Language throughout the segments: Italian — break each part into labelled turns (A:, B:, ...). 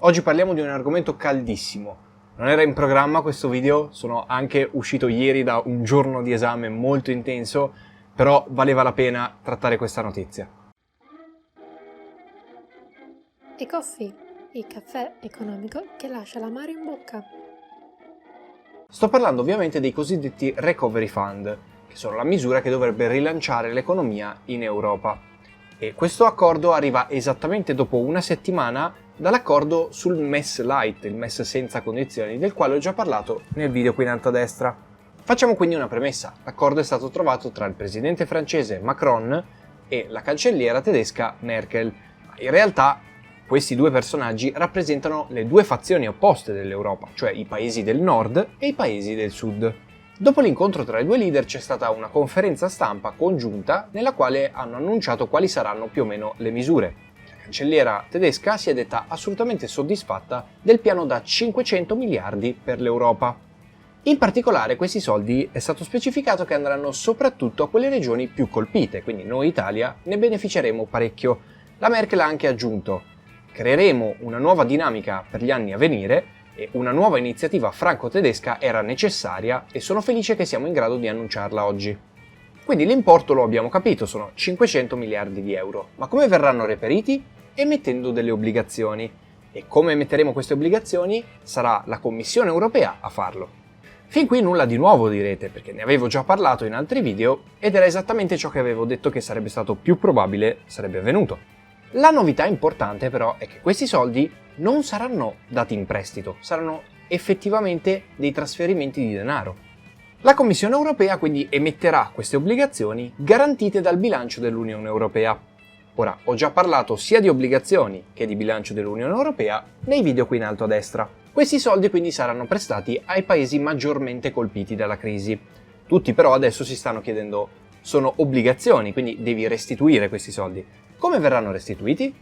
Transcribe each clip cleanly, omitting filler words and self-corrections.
A: Oggi parliamo di un argomento caldissimo. Non era in programma questo video, sono anche uscito ieri da un giorno di esame molto intenso, però valeva la pena trattare questa notizia.
B: E-Coffee, il caffè economico che lascia l'amaro in bocca.
A: Sto parlando ovviamente dei cosiddetti Recovery Fund, che sono la misura che dovrebbe rilanciare l'economia in Europa. E questo accordo arriva esattamente dopo una settimana dall'accordo sul MES Light, il MES senza condizioni, del quale ho già parlato nel video qui in alto a destra. Facciamo quindi una premessa. L'accordo è stato trovato tra il presidente francese Macron e la cancelliera tedesca Merkel. In realtà questi due personaggi rappresentano le due fazioni opposte dell'Europa, cioè i paesi del nord e i paesi del sud. Dopo l'incontro tra i due leader c'è stata una conferenza stampa congiunta nella quale hanno annunciato quali saranno più o meno le misure. La cancelliera tedesca si è detta assolutamente soddisfatta del piano da 500 miliardi per l'Europa. In particolare questi soldi è stato specificato che andranno soprattutto a quelle regioni più colpite, quindi noi Italia ne beneficeremo parecchio. La Merkel ha anche aggiunto: creeremo una nuova dinamica per gli anni a venire e una nuova iniziativa franco-tedesca era necessaria e sono felice che siamo in grado di annunciarla oggi. Quindi l'importo lo abbiamo capito, sono 500 miliardi di euro. Ma come verranno reperiti? Emettendo delle obbligazioni. E come emetteremo queste obbligazioni? Sarà la Commissione europea a farlo. Fin qui nulla di nuovo direte, perché ne avevo già parlato in altri video ed era esattamente ciò che avevo detto che sarebbe stato più probabile sarebbe avvenuto. La novità importante però è che questi soldi non saranno dati in prestito, saranno effettivamente dei trasferimenti di denaro. La Commissione europea quindi emetterà queste obbligazioni garantite dal bilancio dell'Unione Europea. Ora, ho già parlato sia di obbligazioni che di bilancio dell'Unione Europea nei video qui in alto a destra. Questi soldi quindi saranno prestati ai paesi maggiormente colpiti dalla crisi. Tutti però adesso si stanno chiedendo: sono obbligazioni, quindi devi restituire questi soldi. Come verranno restituiti?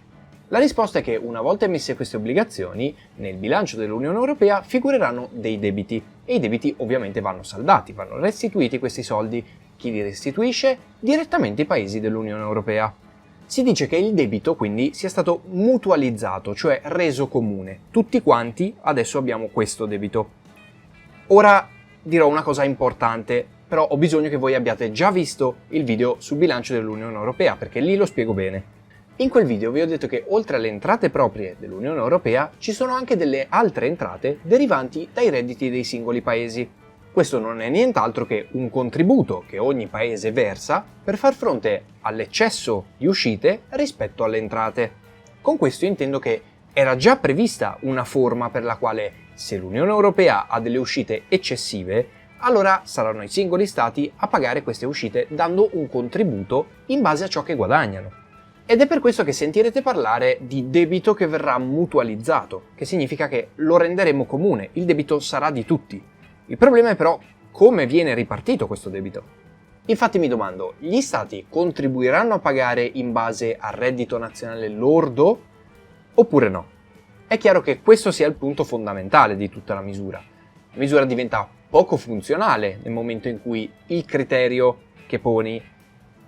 A: La risposta è che una volta emesse queste obbligazioni, nel bilancio dell'Unione Europea figureranno dei debiti e i debiti ovviamente vanno saldati, vanno restituiti questi soldi. Chi li restituisce? Direttamente i paesi dell'Unione Europea. Si dice che il debito quindi sia stato mutualizzato, cioè reso comune. Tutti quanti adesso abbiamo questo debito. Ora dirò una cosa importante, però ho bisogno che voi abbiate già visto il video sul bilancio dell'Unione Europea, perché lì lo spiego bene. In quel video vi ho detto che oltre alle entrate proprie dell'Unione Europea ci sono anche delle altre entrate derivanti dai redditi dei singoli paesi. Questo non è nient'altro che un contributo che ogni paese versa per far fronte all'eccesso di uscite rispetto alle entrate. Con questo intendo che era già prevista una forma per la quale, se l'Unione Europea ha delle uscite eccessive, allora saranno i singoli stati a pagare queste uscite dando un contributo in base a ciò che guadagnano. Ed è per questo che sentirete parlare di debito che verrà mutualizzato, che significa che lo renderemo comune, il debito sarà di tutti. Il problema è però come viene ripartito questo debito. Infatti mi domando, gli stati contribuiranno a pagare in base al reddito nazionale lordo oppure no? È chiaro che questo sia il punto fondamentale di tutta la misura. La misura diventa poco funzionale nel momento in cui il criterio che poni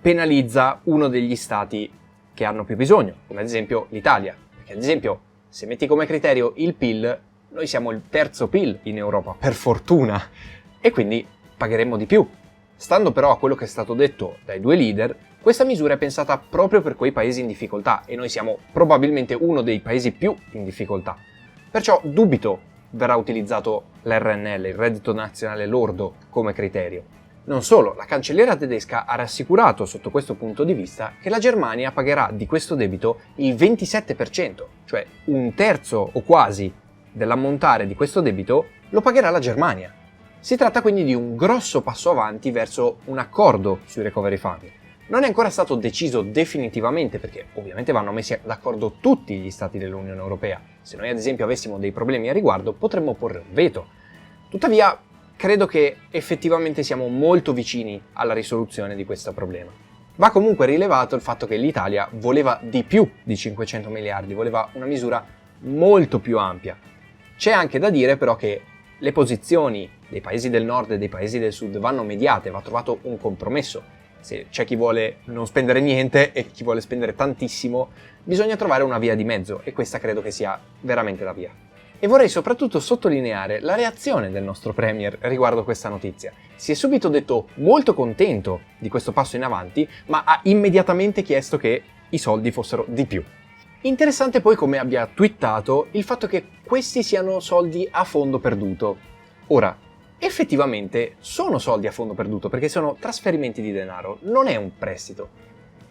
A: penalizza uno degli stati che hanno più bisogno, come ad esempio l'Italia. Perché ad esempio, se metti come criterio il PIL, noi siamo il terzo PIL in Europa, per fortuna, e quindi pagheremmo di più. Stando però a quello che è stato detto dai due leader, questa misura è pensata proprio per quei paesi in difficoltà e noi siamo probabilmente uno dei paesi più in difficoltà. Perciò dubito verrà utilizzato l'RNL, il reddito nazionale lordo, come criterio. Non solo, la cancelliera tedesca ha rassicurato sotto questo punto di vista che la Germania pagherà di questo debito il 27%, cioè un terzo o quasi dell'ammontare di questo debito lo pagherà la Germania. Si tratta quindi di un grosso passo avanti verso un accordo sui recovery fund. Non è ancora stato deciso definitivamente perché ovviamente vanno messi d'accordo tutti gli stati dell'Unione Europea. Se noi ad esempio avessimo dei problemi a riguardo potremmo porre un veto. Tuttavia credo che effettivamente siamo molto vicini alla risoluzione di questo problema. Va comunque rilevato il fatto che l'Italia voleva di più di 500 miliardi, voleva una misura molto più ampia. C'è anche da dire però che le posizioni dei paesi del nord e dei paesi del sud vanno mediate, va trovato un compromesso. se c'è chi vuole non spendere niente e chi vuole spendere tantissimo, bisogna trovare una via di mezzo e questa credo che sia veramente la via. E vorrei soprattutto sottolineare la reazione del nostro Premier riguardo questa notizia. Si è subito detto molto contento di questo passo in avanti, ma ha immediatamente chiesto che i soldi fossero di più. Interessante poi come abbia twittato il fatto che questi siano soldi a fondo perduto. Ora, effettivamente sono soldi a fondo perduto perché sono trasferimenti di denaro, non è un prestito.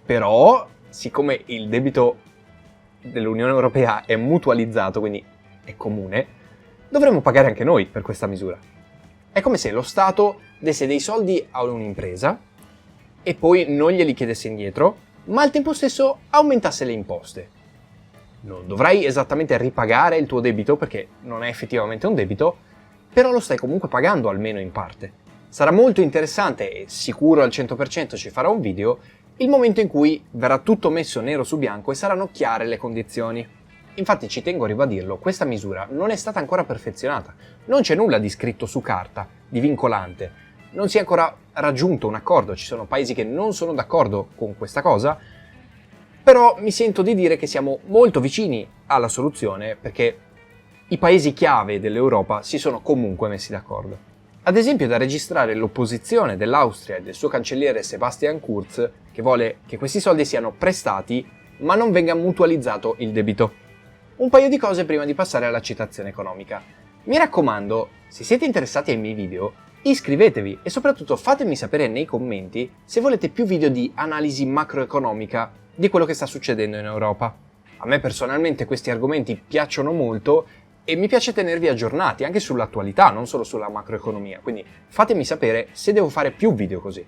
A: Però, siccome il debito dell'Unione Europea è mutualizzato, quindi è comune, dovremmo pagare anche noi per questa misura. È come se lo Stato desse dei soldi a un'impresa e poi non glieli chiedesse indietro, ma al tempo stesso aumentasse le imposte. Non dovrai esattamente ripagare il tuo debito perché non è effettivamente un debito, però lo stai comunque pagando almeno in parte. Sarà molto interessante e sicuro al 100% ci farà un video il momento in cui verrà tutto messo nero su bianco e saranno chiare le condizioni. Infatti ci tengo a ribadirlo, questa misura non è stata ancora perfezionata, non c'è nulla di scritto su carta, di vincolante, non si è ancora raggiunto un accordo, ci sono paesi che non sono d'accordo con questa cosa, però mi sento di dire che siamo molto vicini alla soluzione perché i paesi chiave dell'Europa si sono comunque messi d'accordo. Ad esempio è da registrare l'opposizione dell'Austria e del suo cancelliere Sebastian Kurz che vuole che questi soldi siano prestati ma non venga mutualizzato il debito. Un paio di cose prima di passare alla citazione economica. Mi raccomando, se siete interessati ai miei video, iscrivetevi e soprattutto fatemi sapere nei commenti se volete più video di analisi macroeconomica di quello che sta succedendo in Europa. A me personalmente questi argomenti piacciono molto e mi piace tenervi aggiornati anche sull'attualità, non solo sulla macroeconomia, quindi fatemi sapere se devo fare più video così.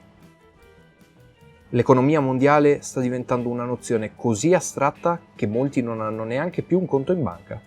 A: L'economia mondiale sta diventando una nozione così astratta che molti non hanno neanche più un conto in banca.